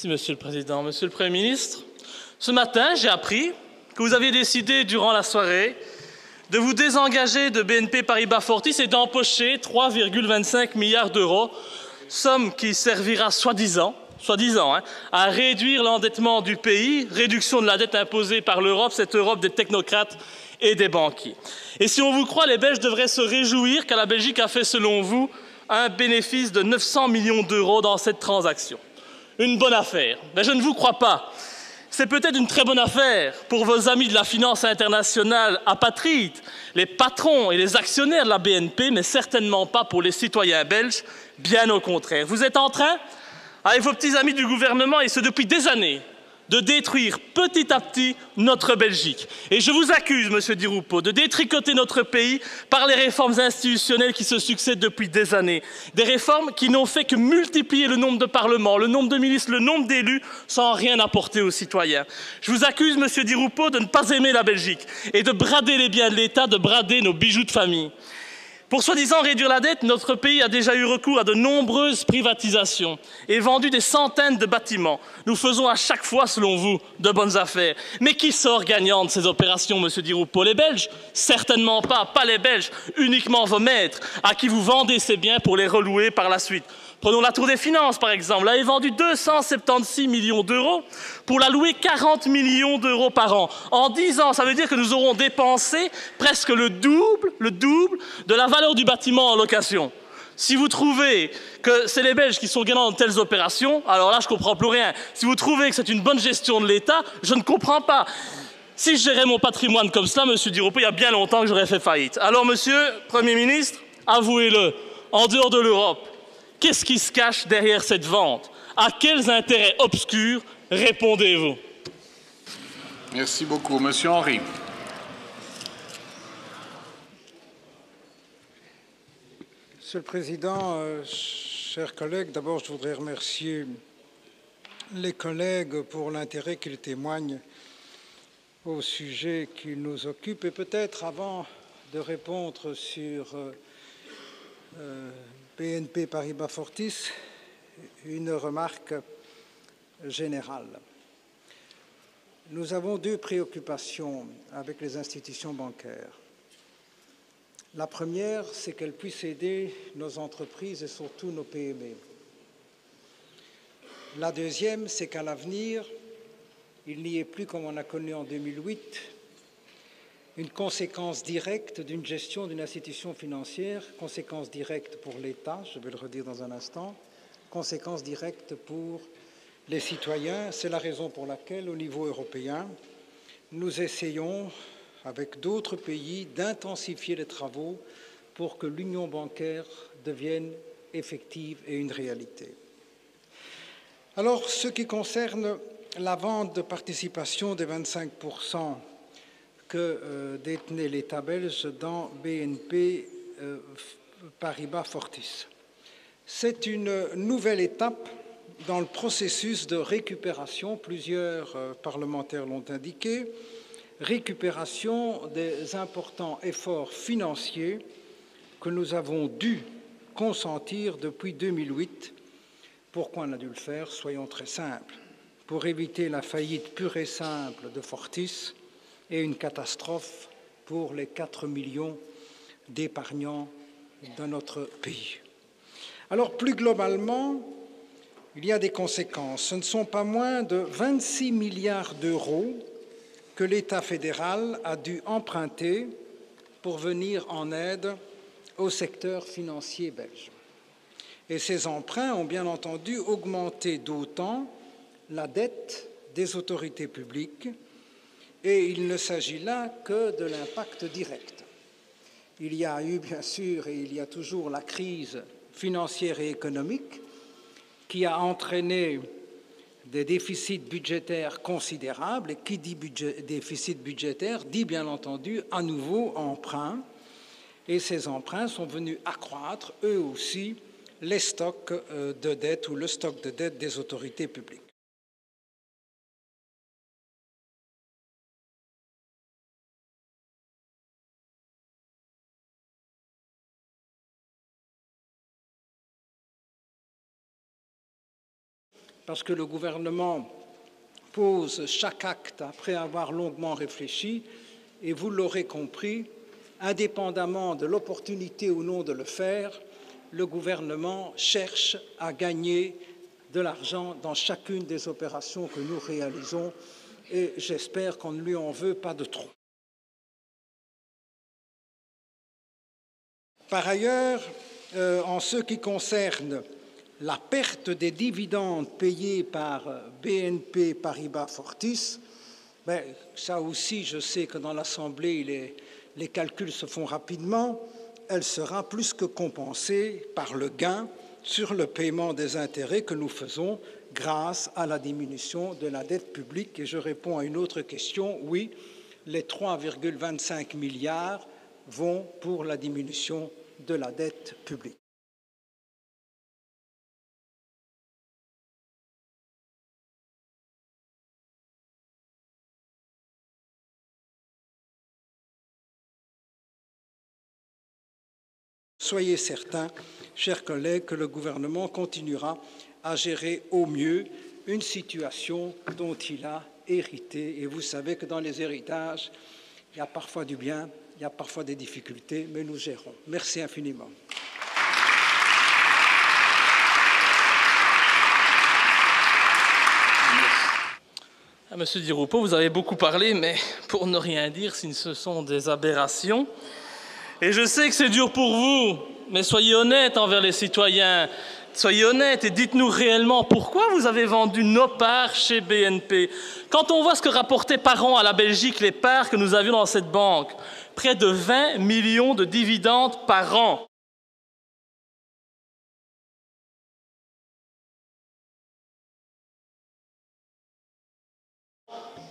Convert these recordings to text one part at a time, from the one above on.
Merci, Monsieur le Président. Monsieur le Premier ministre, ce matin, j'ai appris que vous aviez décidé, durant la soirée, de vous désengager de BNP Paribas Fortis et d'empocher 3,25 milliards d'euros, somme qui servira soi-disant, à réduire l'endettement du pays, réduction de la dette imposée par l'Europe, cette Europe des technocrates et des banquiers. Et si on vous croit, les Belges devraient se réjouir car la Belgique a fait, selon vous, un bénéfice de 900 millions d'euros dans cette transaction. Une bonne affaire. Mais je ne vous crois pas. C'est peut-être une très bonne affaire pour vos amis de la finance internationale apatrides, les patrons et les actionnaires de la BNP, mais certainement pas pour les citoyens belges, bien au contraire. Vous êtes en train, avec vos petits amis du gouvernement, et ce depuis des années, de détruire petit à petit notre Belgique. Et je vous accuse, Monsieur Di Rupo, de détricoter notre pays par les réformes institutionnelles qui se succèdent depuis des années. Des réformes qui n'ont fait que multiplier le nombre de parlements, le nombre de ministres, le nombre d'élus, sans rien apporter aux citoyens. Je vous accuse, Monsieur Di Rupo, de ne pas aimer la Belgique et de brader les biens de l'État, de brader nos bijoux de famille. Pour soi-disant réduire la dette, notre pays a déjà eu recours à de nombreuses privatisations et vendu des centaines de bâtiments. Nous faisons à chaque fois, selon vous, de bonnes affaires. Mais qui sort gagnant de ces opérations, Monsieur Di Rupo? Les Belges? Certainement pas, pas les Belges, uniquement vos maîtres, à qui vous vendez ces biens pour les relouer par la suite. Prenons la Tour des Finances, par exemple. Elle avait vendu 276 millions d'euros pour la louer 40 millions d'euros par an. En 10 ans, ça veut dire que nous aurons dépensé presque le double de la valeur du bâtiment en location. Si vous trouvez que c'est les Belges qui sont gagnants de telles opérations, alors là, je ne comprends plus rien. Si vous trouvez que c'est une bonne gestion de l'État, je ne comprends pas. Si je gérais mon patrimoine comme cela, Monsieur Di Rupo, il y a bien longtemps que j'aurais fait faillite. Alors, Monsieur Premier ministre, avouez-le, en dehors de l'Europe, qu'est-ce qui se cache derrière cette vente? À quels intérêts obscurs répondez-vous? Merci beaucoup. Monsieur Henry. Monsieur le Président, chers collègues, d'abord je voudrais remercier les collègues pour l'intérêt qu'ils témoignent au sujet qui nous occupe. Et peut-être avant de répondre sur BNP Paribas Fortis, une remarque générale. Nous avons deux préoccupations avec les institutions bancaires. La première, c'est qu'elles puissent aider nos entreprises et surtout nos PME. La deuxième, c'est qu'à l'avenir, il n'y ait plus, comme on a connu en 2008, une conséquence directe d'une gestion d'une institution financière, conséquence directe pour l'État, je vais le redire dans un instant, conséquence directe pour les citoyens. C'est la raison pour laquelle, au niveau européen, nous essayons, avec d'autres pays, d'intensifier les travaux pour que l'union bancaire devienne effective et une réalité. Alors, ce qui concerne la vente de participation des 25% que détenait l'État belge dans BNP Paribas Fortis. C'est une nouvelle étape dans le processus de récupération, plusieurs parlementaires l'ont indiqué, récupération des importants efforts financiers que nous avons dû consentir depuis 2008. Pourquoi on a dû le faire? Soyons très simples. Pour éviter la faillite pure et simple de Fortis et une catastrophe pour les 4 millions d'épargnants de notre pays. Alors, plus globalement, il y a des conséquences. Ce ne sont pas moins de 26 milliards d'euros que l'État fédéral a dû emprunter pour venir en aide au secteur financier belge. Et ces emprunts ont bien entendu augmenté d'autant la dette des autorités publiques, et il ne s'agit là que de l'impact direct. Il y a eu, bien sûr, et il y a toujours la crise financière et économique qui a entraîné des déficits budgétaires considérables. Et qui dit déficit budgétaire dit bien entendu à nouveau emprunt. Et ces emprunts sont venus accroître, eux aussi, les stocks de dette ou le stock de dette des autorités publiques. parce que le gouvernement pose chaque acte après avoir longuement réfléchi, et vous l'aurez compris, indépendamment de l'opportunité ou non de le faire, le gouvernement cherche à gagner de l'argent dans chacune des opérations que nous réalisons, et j'espère qu'on ne lui en veut pas de trop. Par ailleurs, en ce qui concerne la perte des dividendes payés par BNP Paribas Fortis, ça aussi, je sais que dans l'Assemblée, les calculs se font rapidement, elle sera plus que compensée par le gain sur le paiement des intérêts que nous faisons grâce à la diminution de la dette publique. Et je réponds à une autre question, oui, les 3,25 milliards vont pour la diminution de la dette publique. Soyez certains, chers collègues, que le gouvernement continuera à gérer au mieux une situation dont il a hérité. Et vous savez que dans les héritages, il y a parfois du bien, il y a parfois des difficultés, mais nous gérons. Merci infiniment. Monsieur Di Rupo, vous avez beaucoup parlé, mais pour ne rien dire, si ce sont des aberrations. Et je sais que c'est dur pour vous, mais soyez honnête envers les citoyens. Soyez honnête et dites-nous réellement pourquoi vous avez vendu nos parts chez BNP. Quand on voit ce que rapportaient par an à la Belgique les parts que nous avions dans cette banque, près de 20 millions de dividendes par an.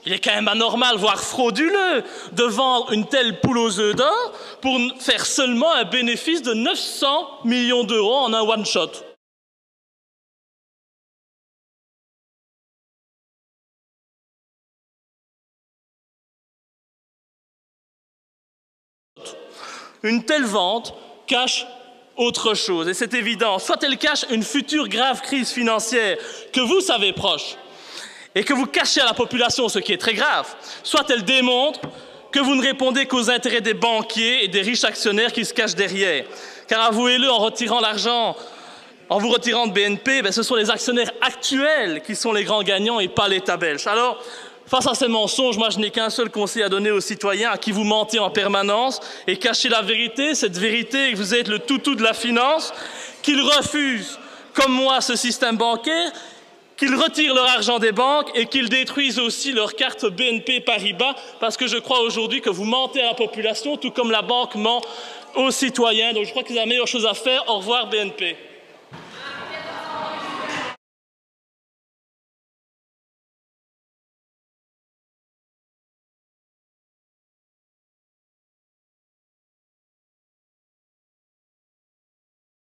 Il est quand même anormal, voire frauduleux, de vendre une telle poule aux œufs d'or pour faire seulement un bénéfice de 900 millions d'euros en un one-shot. Une telle vente cache autre chose, et c'est évident. Soit elle cache une future grave crise financière que vous savez proche, et que vous cachez à la population, ce qui est très grave, soit elle démontre que vous ne répondez qu'aux intérêts des banquiers et des riches actionnaires qui se cachent derrière. Car avouez-le, en retirant l'argent, en vous retirant de BNP, ce sont les actionnaires actuels qui sont les grands gagnants et pas l'État belge. Alors, face à ces mensonges, moi je n'ai qu'un seul conseil à donner aux citoyens à qui vous mentez en permanence et cachez la vérité, cette vérité que vous êtes le toutou de la finance, qu'ils refusent, comme moi, ce système bancaire, qu'ils retirent leur argent des banques et qu'ils détruisent aussi leur carte BNP Paribas, parce que je crois aujourd'hui que vous mentez à la population, tout comme la banque ment aux citoyens. Donc je crois que c'est la meilleure chose à faire. Au revoir BNP.